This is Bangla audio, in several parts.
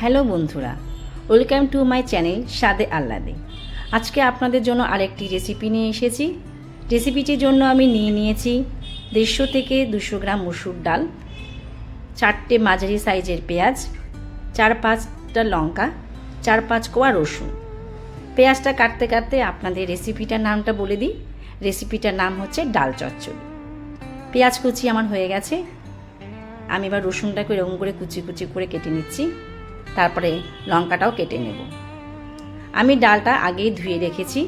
হ্যালো বন্ধুরা, ওয়েলকাম টু মাই চ্যানেল স্বাদে আহ্লাদে। আজকে আপনাদের জন্য আরেকটি রেসিপি নিয়ে এসেছি। রেসিপিটির জন্য আমি নিয়েছি 150 থেকে 200 গ্রাম মসুর ডাল, 4টে মাঝারি সাইজের পেঁয়াজ, 4-5টা লঙ্কা, 4-5 কোয়া রসুন। পেঁয়াজটা কাটতে কাটতে আপনাদের রেসিপিটার নামটা বলে দিই। রেসিপিটার নাম হচ্ছে ডাল চচ্চড়ি। পেঁয়াজ কুচি আমার হয়ে গেছে। আমি এবার রসুনটাকে এরকম করে কুচি কুচি করে কেটে নিচ্ছি। তারপরে লঙ্কাটাও কেটে নেব। আমি ডালটা আগেই ধুয়ে রেখেছি।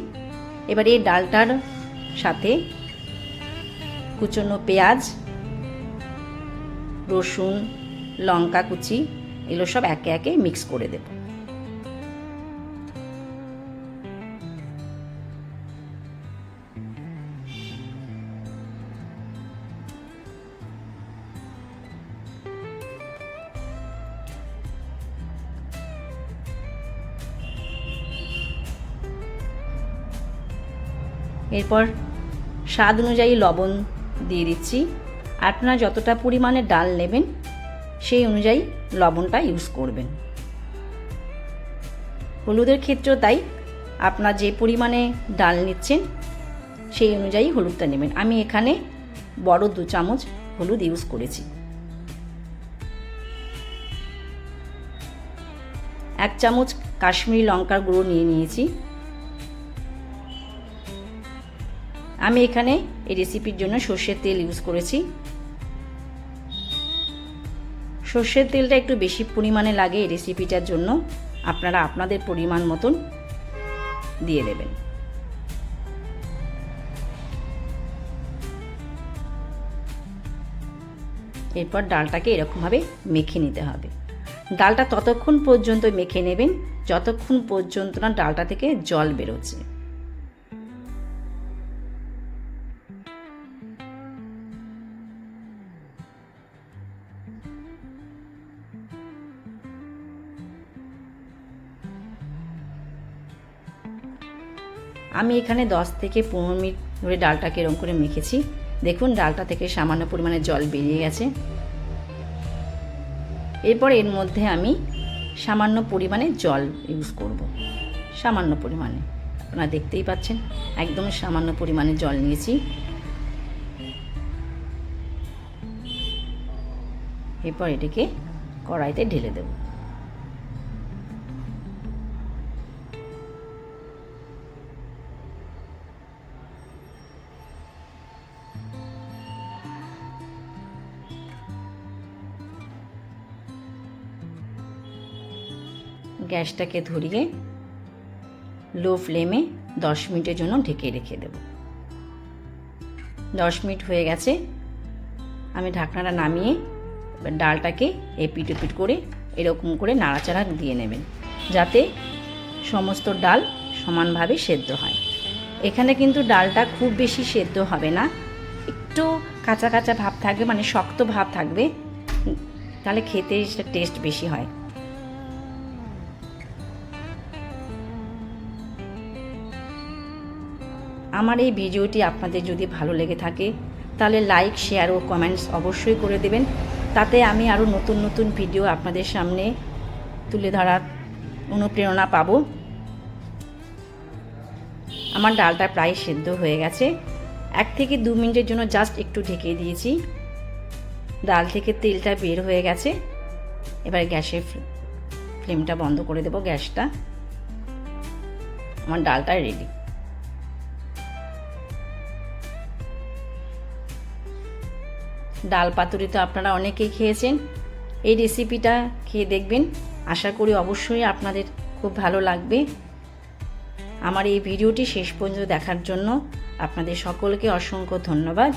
এবার এই ডালটার সাথে কুচনো পেঁয়াজ, রসুন, লঙ্কা কুচি এগুলো সব একে একে মিক্স করে দেব। এরপর স্বাদ অনুযায়ী লবণ দিয়ে দিচ্ছি। আপনারা যতটা পরিমাণে ডাল নেবেন সেই অনুযায়ী লবণটা ইউজ করবেন। হলুদের ক্ষেত্রেও তাই, আপনারা যে পরিমাণে ডাল নিচ্ছেন সেই অনুযায়ী হলুদটা নেবেন। আমি এখানে বড় 2 চামচ হলুদ ইউজ করেছি। 1 চামচ কাশ্মীরি লঙ্কার গুঁড়ো নিয়েছি। আমি এখানে এই রেসিপির জন্য সর্ষের তেল ইউজ করেছি। সর্ষের তেলটা একটু বেশি পরিমাণে লাগে এই রেসিপিটার জন্য, আপনারা আপনাদের পরিমাণ মতন দিয়ে দেবেন। এরপর ডালটাকে এরকমভাবে মেখে নিতে হবে। ডালটা ততক্ষণ পর্যন্ত মেখে নেবেন যতক্ষণ পর্যন্ত না ডালটা থেকে জল বেরোচ্ছে। আমি এখানে 10 থেকে 15 মিনিট ধরে ডালটাকে এরকম করে মেখেছি। দেখুন ডালটা থেকে সামান্য পরিমাণে জল বেরিয়ে গেছে। এরপর এর মধ্যে আমি সামান্য পরিমাণে জল ইউজ করব। সামান্য পরিমাণে, আপনারা দেখতেই পাচ্ছেন একদম সামান্য পরিমাণে জল নিয়েছি। এরপর এটাকে কড়াইতে ঢেলে দেব। গ্যাসটাকে ধরিয়ে লো ফ্লেমে 10 মিনিটের জন্য ঢেকে রেখে দেব। 10 মিনিট হয়ে গেছে। আমি ঢাকনাটা নামিয়ে এবার ডালটাকে এপিট ওপিট করে এরকম করে নাড়াচাড়া দিয়ে নেবেন যাতে সমস্ত ডাল সমানভাবে সেদ্ধ হয়। এখানে কিন্তু ডালটা খুব বেশি সেদ্ধ হবে না, একটু কাঁচা কাঁচা ভাব থাকবে, মানে শক্ত ভাব থাকবে, তাহলে খেতে টেস্ট বেশি হয়। আমার এই ভিডিওটি আপনাদের যদি ভালো লেগে থাকে তাহলে লাইক, শেয়ার ও কমেন্টস অবশ্যই করে দেবেন। তাতে আমি আরও নতুন নতুন ভিডিও আপনাদের সামনে তুলে ধরার অনুপ্রেরণা পাব। আমার ডালটা প্রায় সেদ্ধ হয়ে গেছে। 1 থেকে 2 মিনিটের জন্য জাস্ট একটু ঢেকে দিয়েছি। ডাল থেকে তেলটা বের হয়ে গেছে। এবার গ্যাসের ফ্লেমটা বন্ধ করে দেব। গ্যাসটা, আমার ডালটা রেডি। ডাল পাতুরি তো আপনারা অনেকেই খেয়েছেন। এই রেসিপিটা খেয়ে দেখবেন, আশা করি অবশ্যই আপনাদের খুব ভালো লাগবে। আমার এই ভিডিওটি শেষ পর্যন্ত দেখার জন্য আপনাদের সকলকে অসংখ্য ধন্যবাদ।